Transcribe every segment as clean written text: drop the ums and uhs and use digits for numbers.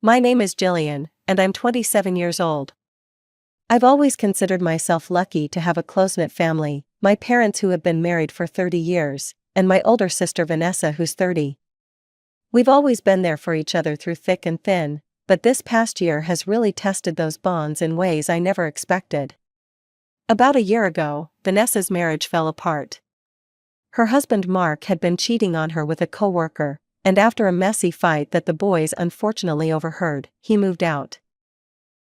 My name is Jillian, and I'm 27 years old. I've always considered myself lucky to have a close-knit family, my parents who have been married for 30 years, and my older sister Vanessa who's 30. We've always been there for each other through thick and thin, but this past year has really tested those bonds in ways I never expected. About a year ago, Vanessa's marriage fell apart. Her husband Mark had been cheating on her with a coworker, and after a messy fight that the boys unfortunately overheard, he moved out.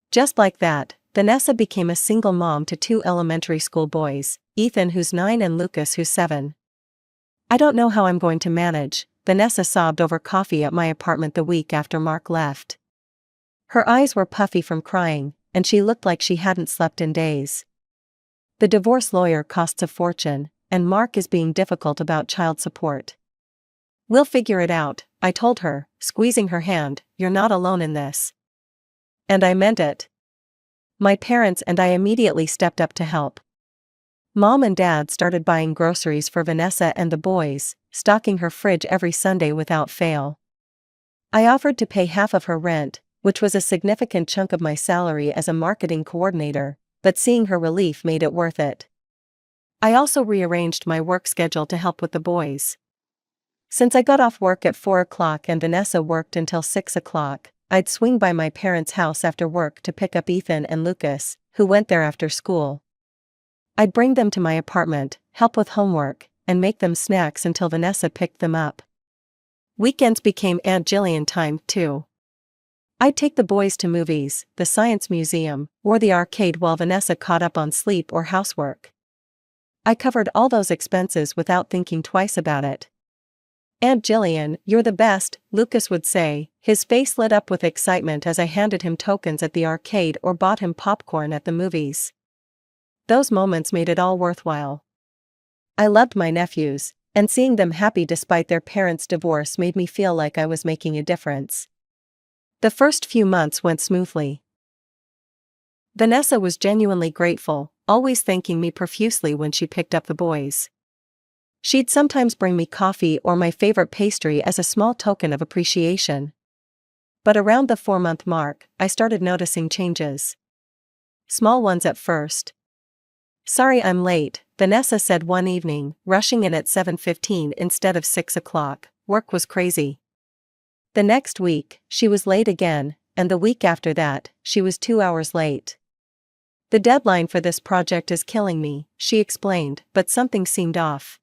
Just like that, Vanessa became a single mom to 2 elementary school boys, Ethan who's 9 and Lucas who's 7. I don't know how I'm going to manage, Vanessa sobbed over coffee at my apartment the week after Mark left. Her eyes were puffy from crying, and she looked like she hadn't slept in days. The divorce lawyer costs a fortune, and Mark is being difficult about child support. We'll figure it out, I told her, squeezing her hand. You're not alone in this. And I meant it. My parents and I immediately stepped up to help. Mom and Dad started buying groceries for Vanessa and the boys, stocking her fridge every Sunday without fail. I offered to pay half of her rent, which was a significant chunk of my salary as a marketing coordinator, but seeing her relief made it worth it. I also rearranged my work schedule to help with the boys. Since I got off work at 4 o'clock and Vanessa worked until 6 o'clock, I'd swing by my parents' house after work to pick up Ethan and Lucas, who went there after school. I'd bring them to my apartment, help with homework, and make them snacks until Vanessa picked them up. Weekends became Aunt Jillian time, too. I'd take the boys to movies, the science museum, or the arcade while Vanessa caught up on sleep or housework. I covered all those expenses without thinking twice about it. Aunt Jillian, you're the best, Lucas would say, his face lit up with excitement as I handed him tokens at the arcade or bought him popcorn at the movies. Those moments made it all worthwhile. I loved my nephews, and seeing them happy despite their parents' divorce made me feel like I was making a difference. The first few months went smoothly. Vanessa was genuinely grateful, always thanking me profusely when she picked up the boys. She'd sometimes bring me coffee or my favorite pastry as a small token of appreciation. But around the 4-month mark, I started noticing changes. Small ones at first. Sorry I'm late, Vanessa said one evening, rushing in at 7:15 instead of 6 o'clock, work was crazy. The next week, she was late again, and the week after that, she was 2 hours late. The deadline for this project is killing me, she explained, but something seemed off.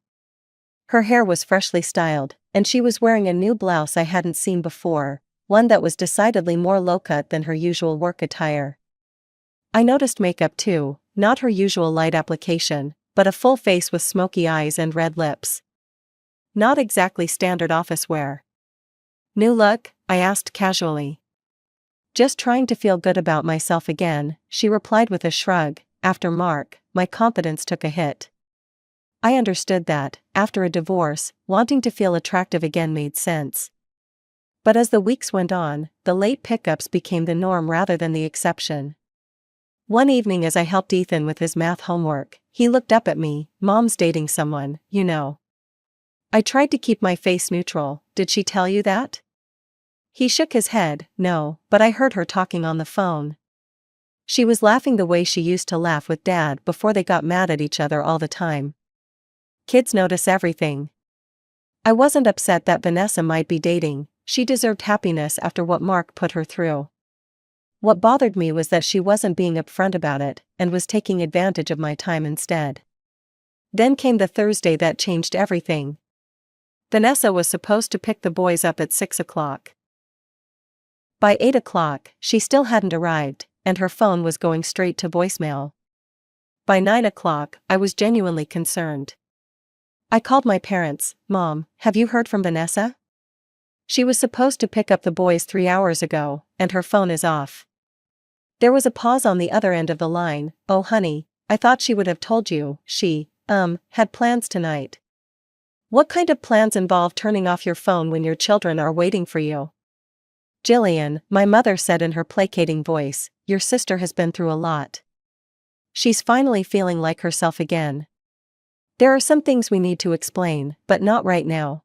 Her hair was freshly styled, and she was wearing a new blouse I hadn't seen before, one that was decidedly more low-cut than her usual work attire. I noticed makeup too, not her usual light application, but a full face with smoky eyes and red lips. Not exactly standard office wear. New look? I asked casually. Just trying to feel good about myself again, she replied with a shrug. After Mark, my confidence took a hit. I understood that, after a divorce, wanting to feel attractive again made sense. But as the weeks went on, the late pickups became the norm rather than the exception. One evening as I helped Ethan with his math homework, he looked up at me. Mom's dating someone, you know. I tried to keep my face neutral. Did she tell you that? He shook his head. No, but I heard her talking on the phone. She was laughing the way she used to laugh with Dad before they got mad at each other all the time. Kids notice everything. I wasn't upset that Vanessa might be dating, she deserved happiness after what Mark put her through. What bothered me was that she wasn't being upfront about it, and was taking advantage of my time instead. Then came the Thursday that changed everything. Vanessa was supposed to pick the boys up at 6 o'clock. By 8 o'clock, she still hadn't arrived, and her phone was going straight to voicemail. By 9 o'clock, I was genuinely concerned. I called my parents. Mom, have you heard from Vanessa? She was supposed to pick up the boys 3 hours ago, and her phone is off. There was a pause on the other end of the line. Oh honey, I thought she would have told you. She, had plans tonight. What kind of plans involve turning off your phone when your children are waiting for you? Jillian, my mother said in her placating voice, your sister has been through a lot. She's finally feeling like herself again. There are some things we need to explain, but not right now.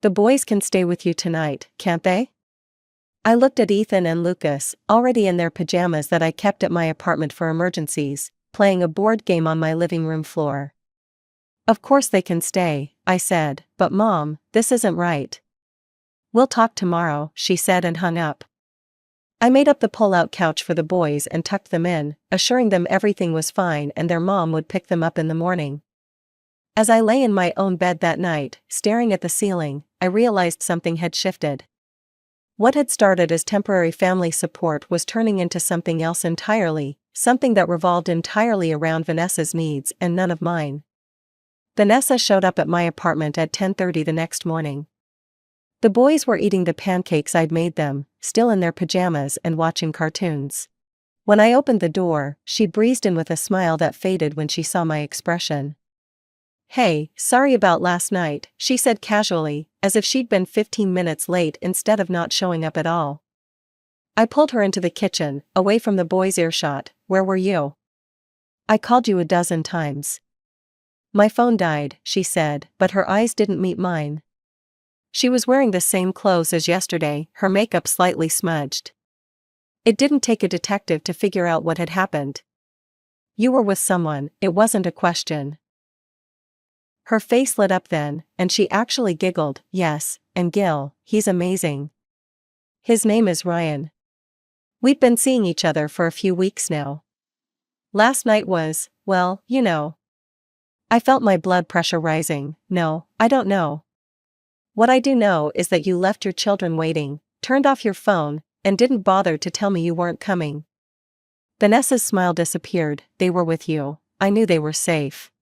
The boys can stay with you tonight, can't they? I looked at Ethan and Lucas, already in their pajamas that I kept at my apartment for emergencies, playing a board game on my living room floor. Of course they can stay, I said, but Mom, this isn't right. We'll talk tomorrow, she said and hung up. I made up the pull-out couch for the boys and tucked them in, assuring them everything was fine and their mom would pick them up in the morning. As I lay in my own bed that night, staring at the ceiling, I realized something had shifted. What had started as temporary family support was turning into something else entirely, something that revolved entirely around Vanessa's needs and none of mine. Vanessa showed up at my apartment at 10:30 the next morning. The boys were eating the pancakes I'd made them, still in their pajamas and watching cartoons. When I opened the door, she breezed in with a smile that faded when she saw my expression. "Hey, sorry about last night," she said casually, as if she'd been 15 minutes late instead of not showing up at all. I pulled her into the kitchen, away from the boys' earshot. "Where were you? I called you a dozen times." "My phone died," she said, but her eyes didn't meet mine. She was wearing the same clothes as yesterday, her makeup slightly smudged. It didn't take a detective to figure out what had happened. "You were with someone, it wasn't a question." Her face lit up then, and she actually giggled. "Yes, and Gil, he's amazing. His name is Ryan. We've been seeing each other for a few weeks now. Last night was, well, you know." I felt my blood pressure rising. "No, I don't know. What I do know is that you left your children waiting, turned off your phone, and didn't bother to tell me you weren't coming." Vanessa's smile disappeared. "They were with you. I knew they were safe."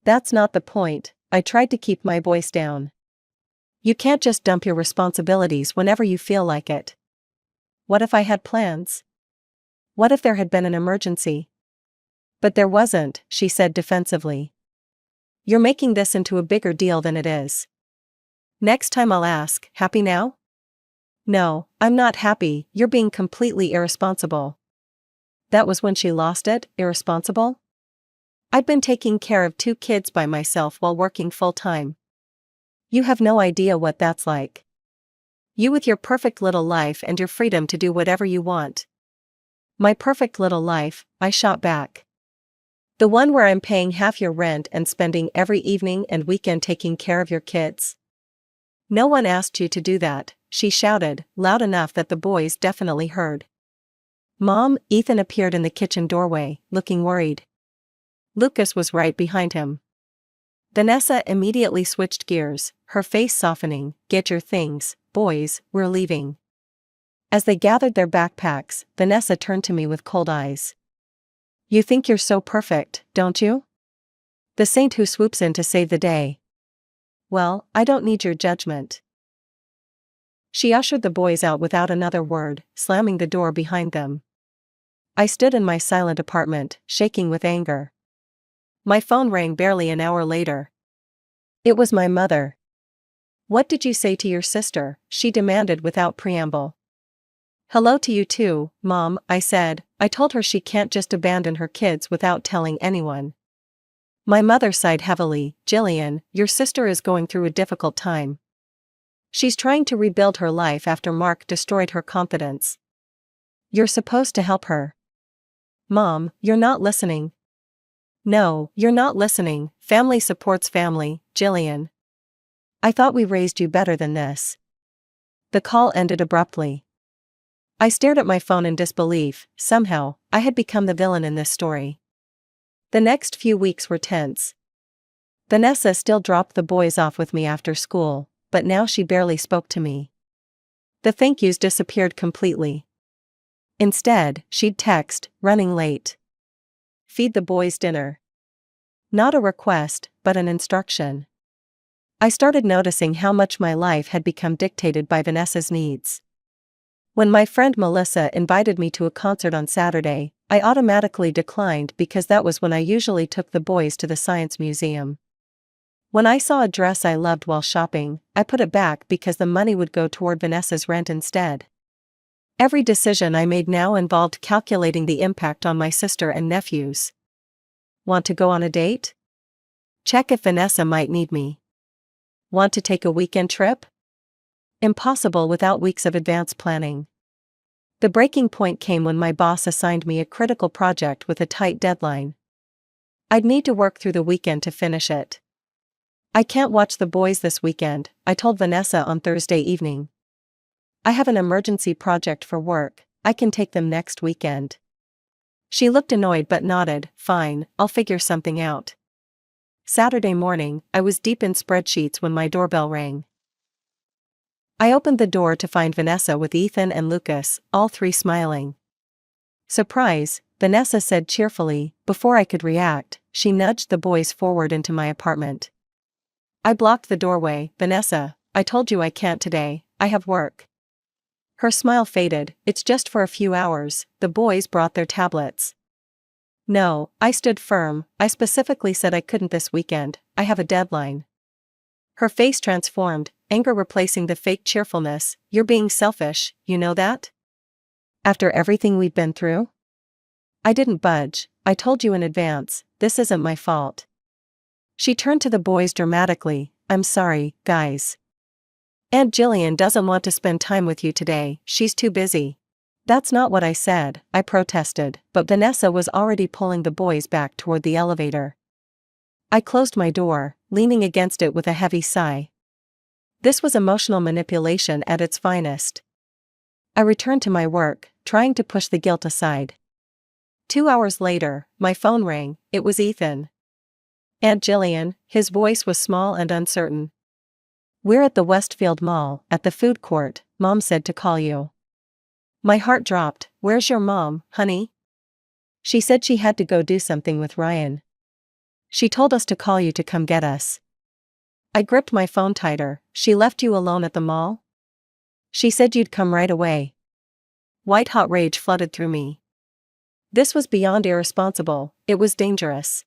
"That's not the point," I tried to keep my voice down. "You can't just dump your responsibilities whenever you feel like it. What if I had plans? What if there had been an emergency?" "But there wasn't," she said defensively. "You're making this into a bigger deal than it is. Next time I'll ask, happy now?" "No, I'm not happy, you're being completely irresponsible." That was when she lost it, irresponsible? I'd been taking care of 2 kids by myself while working full-time. You have no idea what that's like. You with your perfect little life and your freedom to do whatever you want. "My perfect little life," I shot back. "The one where I'm paying half your rent and spending every evening and weekend taking care of your kids?" "No one asked you to do that," she shouted, loud enough that the boys definitely heard. "Mom," Ethan appeared in the kitchen doorway, looking worried. Lucas was right behind him. Vanessa immediately switched gears, her face softening. "Get your things, boys, we're leaving." As they gathered their backpacks, Vanessa turned to me with cold eyes. "You think you're so perfect, don't you? The saint who swoops in to save the day. Well, I don't need your judgment." She ushered the boys out without another word, slamming the door behind them. I stood in my silent apartment, shaking with anger. My phone rang barely an hour later. It was my mother. "What did you say to your sister?" she demanded without preamble. "Hello to you too, Mom," I said. "I told her she can't just abandon her kids without telling anyone." My mother sighed heavily. "Jillian, your sister is going through a difficult time. She's trying to rebuild her life after Mark destroyed her confidence. You're supposed to help her." "Mom, you're not listening." "No, you're not listening. Family supports family, Jillian. I thought we raised you better than this." The call ended abruptly. I stared at my phone in disbelief. Somehow, I had become the villain in this story. The next few weeks were tense. Vanessa still dropped the boys off with me after school, but now she barely spoke to me. The thank yous disappeared completely. Instead, she'd text, "Running late. Feed the boys dinner." Not a request, but an instruction. I started noticing how much my life had become dictated by Vanessa's needs. When my friend Melissa invited me to a concert on Saturday, I automatically declined because that was when I usually took the boys to the Science Museum. When I saw a dress I loved while shopping, I put it back because the money would go toward Vanessa's rent instead. Every decision I made now involved calculating the impact on my sister and nephews. Want to go on a date? Check if Vanessa might need me. Want to take a weekend trip? Impossible without weeks of advance planning. The breaking point came when my boss assigned me a critical project with a tight deadline. I'd need to work through the weekend to finish it. I can't watch the boys this weekend, I told Vanessa on Thursday evening. I have an emergency project for work, I can take them next weekend. She looked annoyed but nodded, fine, I'll figure something out. Saturday morning, I was deep in spreadsheets when my doorbell rang. I opened the door to find Vanessa with Ethan and Lucas, all three smiling. Surprise, Vanessa said cheerfully. Before I could react, she nudged the boys forward into my apartment. I blocked the doorway. Vanessa, I told you I can't today, I have work. Her smile faded. It's just for a few hours. The boys brought their tablets. No, I stood firm. I specifically said I couldn't this weekend, I have a deadline. Her face transformed, anger replacing the fake cheerfulness. You're being selfish, you know that? After everything we've been through? I didn't budge. I told you in advance, this isn't my fault. She turned to the boys dramatically. I'm sorry, guys. Aunt Jillian doesn't want to spend time with you today, she's too busy. That's not what I said, I protested, but Vanessa was already pulling the boys back toward the elevator. I closed my door, leaning against it with a heavy sigh. This was emotional manipulation at its finest. I returned to my work, trying to push the guilt aside. 2 hours later, my phone rang. It was Ethan. Aunt Jillian, his voice was small and uncertain. We're at the Westfield Mall, at the food court, Mom said to call you. My heart dropped. Where's your mom, honey? She said she had to go do something with Ryan. She told us to call you to come get us. I gripped my phone tighter. She left you alone at the mall? She said you'd come right away. White-hot rage flooded through me. This was beyond irresponsible, it was dangerous.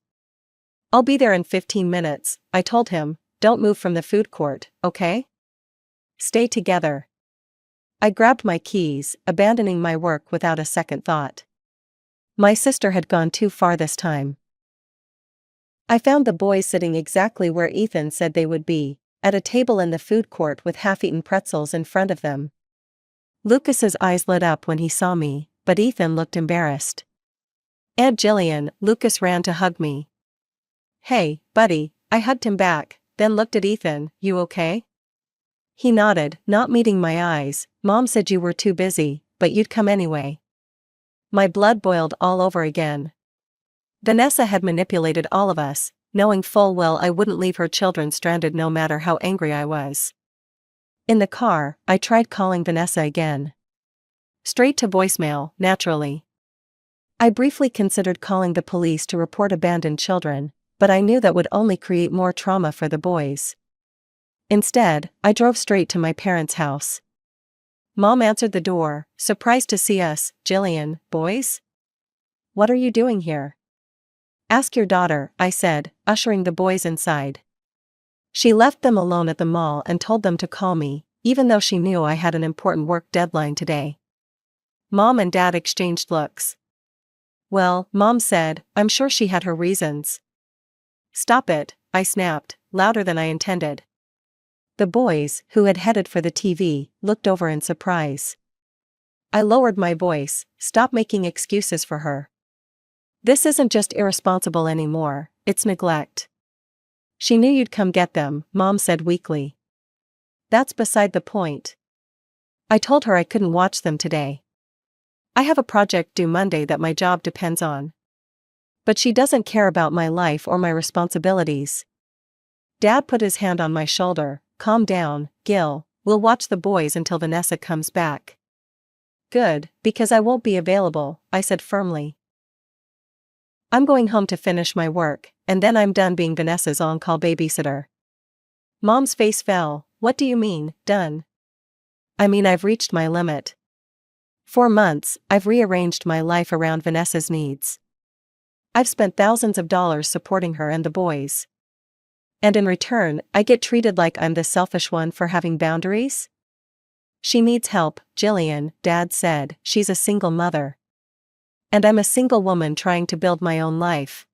I'll be there in 15 minutes, I told him. Don't move from the food court, okay? Stay together. I grabbed my keys, abandoning my work without a second thought. My sister had gone too far this time. I found the boys sitting exactly where Ethan said they would be, at a table in the food court with half-eaten pretzels in front of them. Lucas's eyes lit up when he saw me, but Ethan looked embarrassed. Aunt Jillian, Lucas ran to hug me. Hey, buddy, I hugged him back, then looked at Ethan. You okay? He nodded, not meeting my eyes. Mom said you were too busy, but you'd come anyway. My blood boiled all over again. Vanessa had manipulated all of us, knowing full well I wouldn't leave her children stranded no matter how angry I was. In the car, I tried calling Vanessa again. Straight to voicemail, naturally. I briefly considered calling the police to report abandoned children, but I knew that would only create more trauma for the boys. Instead, I drove straight to my parents' house. Mom answered the door, surprised to see us. Jillian, boys? What are you doing here? Ask your daughter, I said, ushering the boys inside. She left them alone at the mall and told them to call me, even though she knew I had an important work deadline today. Mom and Dad exchanged looks. Well, Mom said, I'm sure she had her reasons. Stop it, I snapped, louder than I intended. The boys, who had headed for the TV, looked over in surprise. I lowered my voice. Stop making excuses for her. This isn't just irresponsible anymore, it's neglect. She knew you'd come get them, Mom said weakly. That's beside the point. I told her I couldn't watch them today. I have a project due Monday that my job depends on. But she doesn't care about my life or my responsibilities. Dad put his hand on my shoulder. Calm down, Gil, we'll watch the boys until Vanessa comes back. Good, because I won't be available, I said firmly. I'm going home to finish my work, and then I'm done being Vanessa's on-call babysitter. Mom's face fell. What do you mean, done? I mean I've reached my limit. For months, I've rearranged my life around Vanessa's needs. I've spent thousands of dollars supporting her and the boys. And in return, I get treated like I'm the selfish one for having boundaries? She needs help, Jillian, Dad said. She's a single mother. And I'm a single woman trying to build my own life.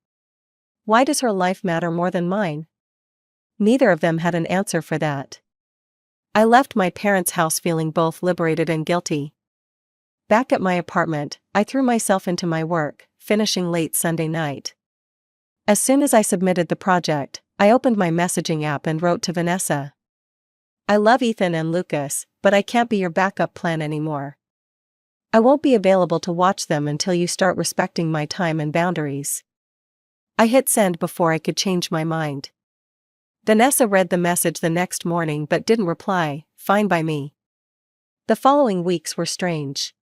Why does her life matter more than mine? Neither of them had an answer for that. I left my parents' house feeling both liberated and guilty. Back at my apartment, I threw myself into my work, finishing late Sunday night. As soon as I submitted the project, I opened my messaging app and wrote to Vanessa. I love Ethan and Lucas, but I can't be your backup plan anymore. I won't be available to watch them until you start respecting my time and boundaries. I hit send before I could change my mind. Vanessa read the message the next morning but didn't reply. Fine by me. The following weeks were strange.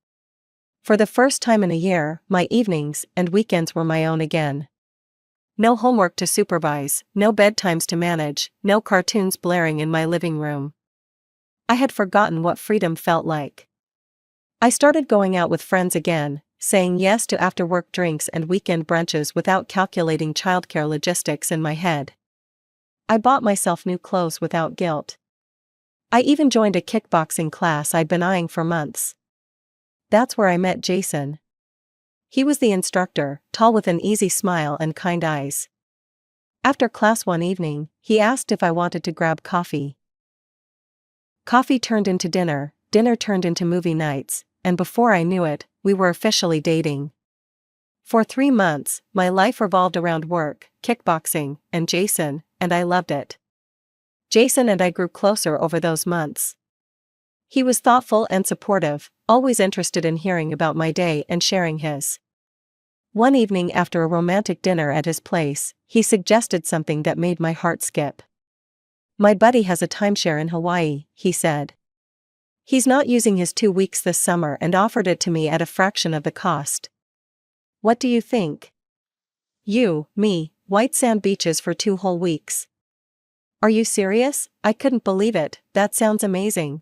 For the first time in a year, my evenings and weekends were my own again. No homework to supervise, no bedtimes to manage, no cartoons blaring in my living room. I had forgotten what freedom felt like. I started going out with friends again, saying yes to after-work drinks and weekend brunches without calculating childcare logistics in my head. I bought myself new clothes without guilt. I even joined a kickboxing class I'd been eyeing for months. That's where I met Jason. He was the instructor, tall with an easy smile and kind eyes. After class one evening, he asked if I wanted to grab coffee. Coffee turned into dinner, dinner turned into movie nights, and before I knew it, we were officially dating. For 3 months, my life revolved around work, kickboxing, and Jason, and I loved it. Jason and I grew closer over those months. He was thoughtful and supportive, always interested in hearing about my day and sharing his. One evening after a romantic dinner at his place, he suggested something that made my heart skip. My buddy has a timeshare in Hawaii, he said. He's not using his 2 weeks this summer and offered it to me at a fraction of the cost. What do you think? You, me, white sand beaches for 2 whole weeks. Are you serious? I couldn't believe it. That sounds amazing.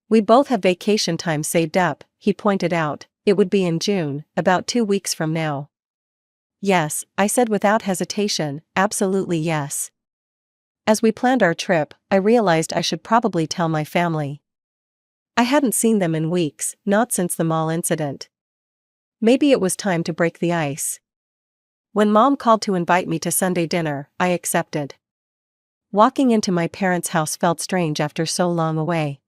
We both have vacation time saved up, he pointed out. It would be in June, about 2 weeks from now. Yes, I said without hesitation, absolutely yes. As we planned our trip, I realized I should probably tell my family. I hadn't seen them in weeks, not since the mall incident. Maybe it was time to break the ice. When Mom called to invite me to Sunday dinner, I accepted. Walking into my parents' house felt strange after so long away.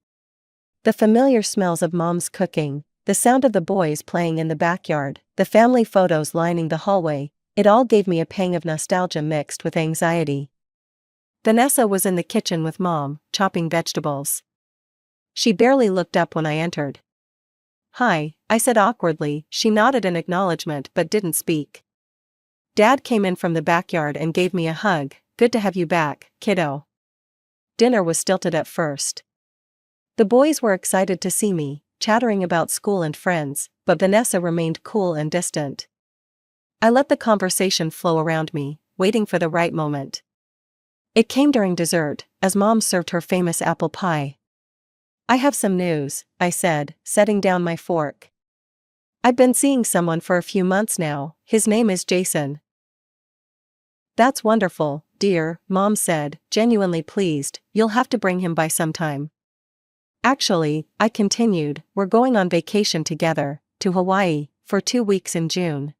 The familiar smells of Mom's cooking, the sound of the boys playing in the backyard, the family photos lining the hallway, it all gave me a pang of nostalgia mixed with anxiety. Vanessa was in the kitchen with Mom, chopping vegetables. She barely looked up when I entered. Hi, I said awkwardly. She nodded in acknowledgement but didn't speak. Dad came in from the backyard and gave me a hug. Good to have you back, kiddo. Dinner was stilted at first. The boys were excited to see me, chattering about school and friends, but Vanessa remained cool and distant. I let the conversation flow around me, waiting for the right moment. It came during dessert, as Mom served her famous apple pie. I have some news, I said, setting down my fork. I've been seeing someone for a few months now. His name is Jason. That's wonderful, dear, Mom said, genuinely pleased. You'll have to bring him by sometime. Actually, I continued, we're going on vacation together, to Hawaii, for 2 weeks in June.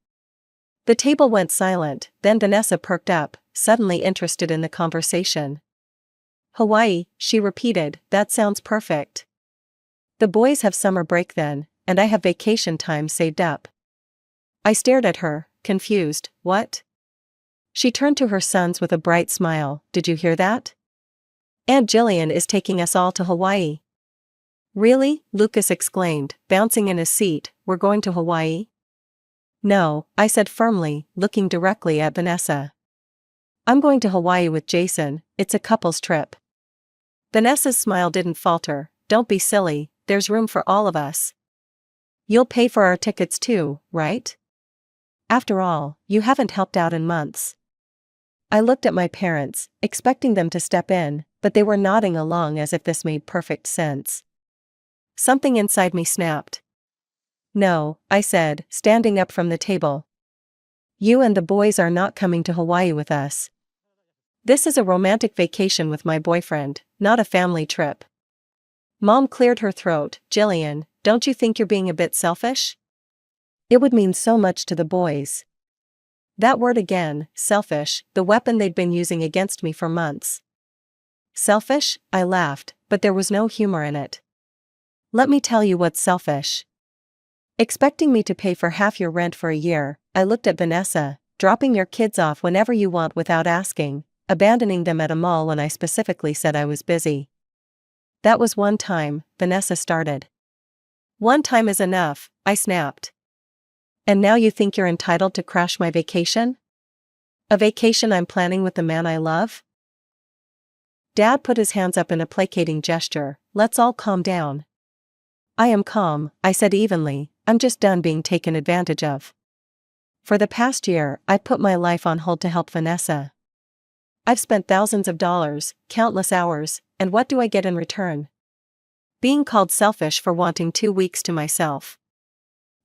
The table went silent, then Vanessa perked up, suddenly interested in the conversation. Hawaii, she repeated, that sounds perfect. The boys have summer break then, and I have vacation time saved up. I stared at her, confused. What? She turned to her sons with a bright smile. Did you hear that? Aunt Jillian is taking us all to Hawaii. Really? Lucas exclaimed, bouncing in his seat. We're going to Hawaii? No, I said firmly, looking directly at Vanessa. I'm going to Hawaii with Jason. It's a couple's trip. Vanessa's smile didn't falter. Don't be silly, there's room for all of us. You'll pay for our tickets too, right? After all, you haven't helped out in months. I looked at my parents, expecting them to step in, but they were nodding along as if this made perfect sense. Something inside me snapped. No, I said, standing up from the table. You and the boys are not coming to Hawaii with us. This is a romantic vacation with my boyfriend, not a family trip. Mom cleared her throat. Jillian, don't you think you're being a bit selfish? It would mean so much to the boys. That word again, selfish, the weapon they'd been using against me for months. Selfish? I laughed, but there was no humor in it. Let me tell you what's selfish. Expecting me to pay for half your rent for a year, I looked at Vanessa, dropping your kids off whenever you want without asking, abandoning them at a mall when I specifically said I was busy. That was one time, Vanessa started. One time is enough, I snapped. And now you think you're entitled to crash my vacation? A vacation I'm planning with the man I love? Dad put his hands up in a placating gesture. Let's all calm down. I am calm, I said evenly. I'm just done being taken advantage of. For the past year, I put my life on hold to help Vanessa. I've spent thousands of dollars, countless hours, and what do I get in return? Being called selfish for wanting 2 weeks to myself.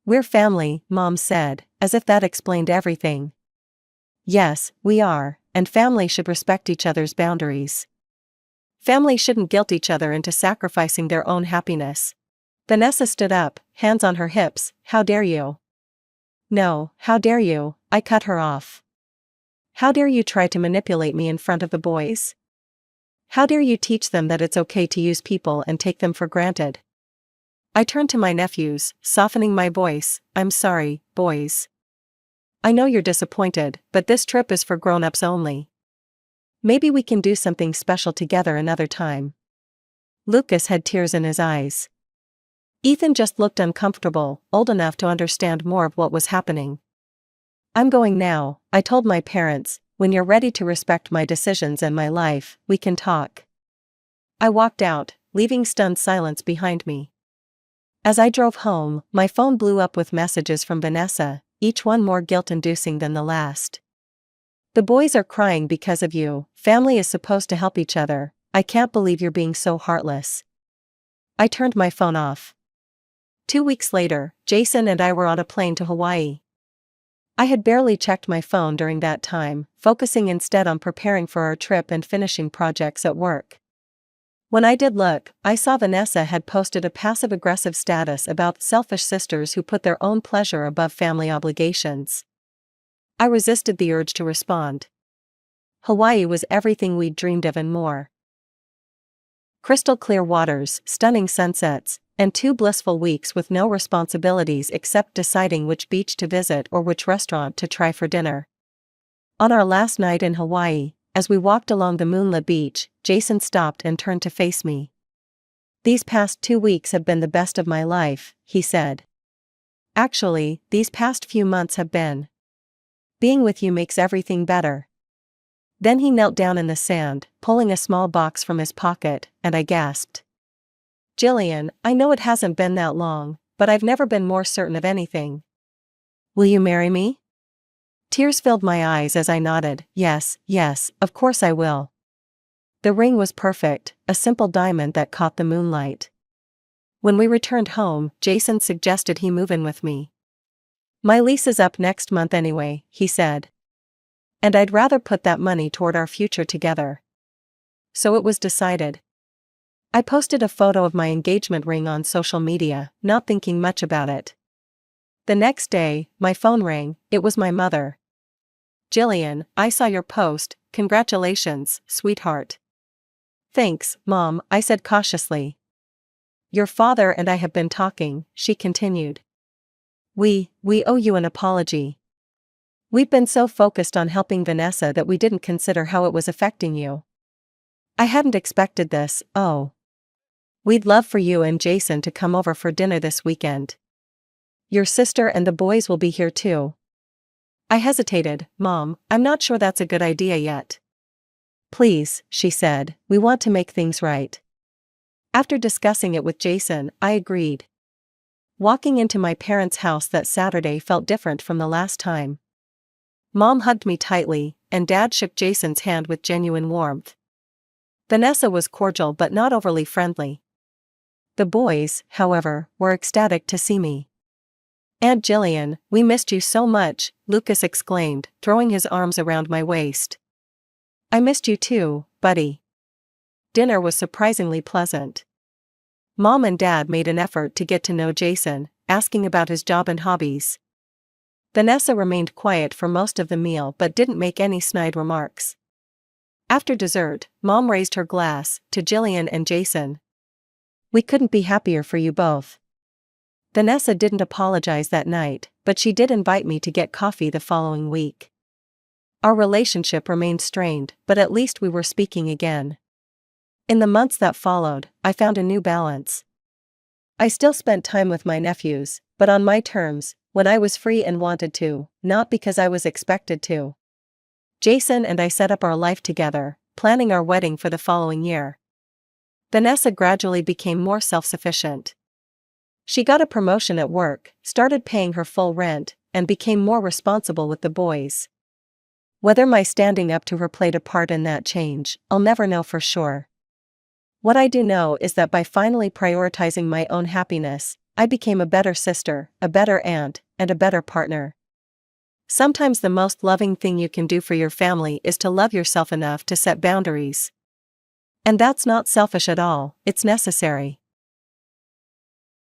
We're family, Mom said, as if that explained everything. Yes, we are, and family should respect each other's boundaries. Family shouldn't guilt each other into sacrificing their own happiness. Vanessa stood up, hands on her hips. How dare you? No, how dare you? I cut her off. How dare you try to manipulate me in front of the boys? How dare you teach them that it's okay to use people and take them for granted? I turned to my nephews, softening my voice. I'm sorry, boys. I know you're disappointed, but this trip is for grown-ups only. Maybe we can do something special together another time. Lucas had tears in his eyes. Ethan just looked uncomfortable, old enough to understand more of what was happening. I'm going now, I told my parents. When you're ready to respect my decisions and my life, we can talk. I walked out, leaving stunned silence behind me. As I drove home, my phone blew up with messages from Vanessa, each one more guilt-inducing than the last. The boys are crying because of you. Family is supposed to help each other. I can't believe you're being so heartless. I turned my phone off. 2 weeks later, Jason and I were on a plane to Hawaii. I had barely checked my phone during that time, focusing instead on preparing for our trip and finishing projects at work. When I did look, I saw Vanessa had posted a passive-aggressive status about selfish sisters who put their own pleasure above family obligations. I resisted the urge to respond. Hawaii was everything we'd dreamed of and more. Crystal clear waters, stunning sunsets, and 2 blissful weeks with no responsibilities except deciding which beach to visit or which restaurant to try for dinner. On our last night in Hawaii, as we walked along the moonlit beach, Jason stopped and turned to face me. These past 2 weeks have been the best of my life, he said. Actually, these past few months have been. Being with you makes everything better. Then he knelt down in the sand, pulling a small box from his pocket, and I gasped. Jillian, I know it hasn't been that long, but I've never been more certain of anything. Will you marry me? Tears filled my eyes as I nodded. Yes, of course I will. The ring was perfect, a simple diamond that caught the moonlight. When we returned home, Jason suggested he move in with me. My lease is up next month anyway, he said. And I'd rather put that money toward our future together. So it was decided. I posted a photo of my engagement ring on social media, not thinking much about it. The next day, my phone rang. It was my mother. Jillian, I saw your post. Congratulations, sweetheart. Thanks, Mom, I said cautiously. Your father and I have been talking, she continued. We owe you an apology. We've been so focused on helping Vanessa that we didn't consider how it was affecting you. I hadn't expected this. Oh. We'd love for you and Jason to come over for dinner this weekend. Your sister and the boys will be here too. I hesitated. Mom, I'm not sure that's a good idea yet. Please, she said, we want to make things right. After discussing it with Jason, I agreed. Walking into my parents' house that Saturday felt different from the last time. Mom hugged me tightly, and Dad shook Jason's hand with genuine warmth. Vanessa was cordial but not overly friendly. The boys, however, were ecstatic to see me. Aunt Jillian, we missed you so much, Lucas exclaimed, throwing his arms around my waist. I missed you too, buddy. Dinner was surprisingly pleasant. Mom and Dad made an effort to get to know Jason, asking about his job and hobbies. Vanessa remained quiet for most of the meal but didn't make any snide remarks. After dessert, Mom raised her glass to Jillian and Jason. "We couldn't be happier for you both." Vanessa didn't apologize that night, but she did invite me to get coffee the following week. Our relationship remained strained, but at least we were speaking again. In the months that followed, I found a new balance. I still spent time with my nephews, but on my terms, when I was free and wanted to, not because I was expected to. Jason and I set up our life together, planning our wedding for the following year. Vanessa gradually became more self-sufficient. She got a promotion at work, started paying her full rent, and became more responsible with the boys. Whether my standing up to her played a part in that change, I'll never know for sure. What I do know is that by finally prioritizing my own happiness, I became a better sister, a better aunt, and a better partner. Sometimes the most loving thing you can do for your family is to love yourself enough to set boundaries. And that's not selfish at all, it's necessary.